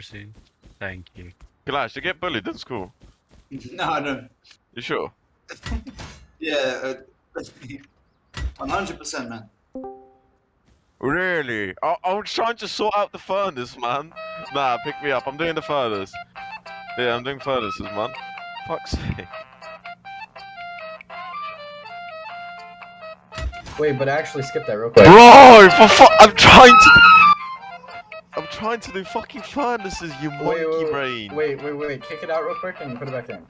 proceed. Thank you. Clash, you get bullied in school. No, I don't. You sure? Yeah, 100%, man. Really? I was trying to sort out the furnace, man. Nah, pick me up. I'm doing the furnace. Yeah, I'm doing furnaces, man. Fuck's sake. Wait, but actually skip that real quick. Bro, I'm trying to do fucking furnaces, you monkey brain. Wait, kick it out real quick and put it back in.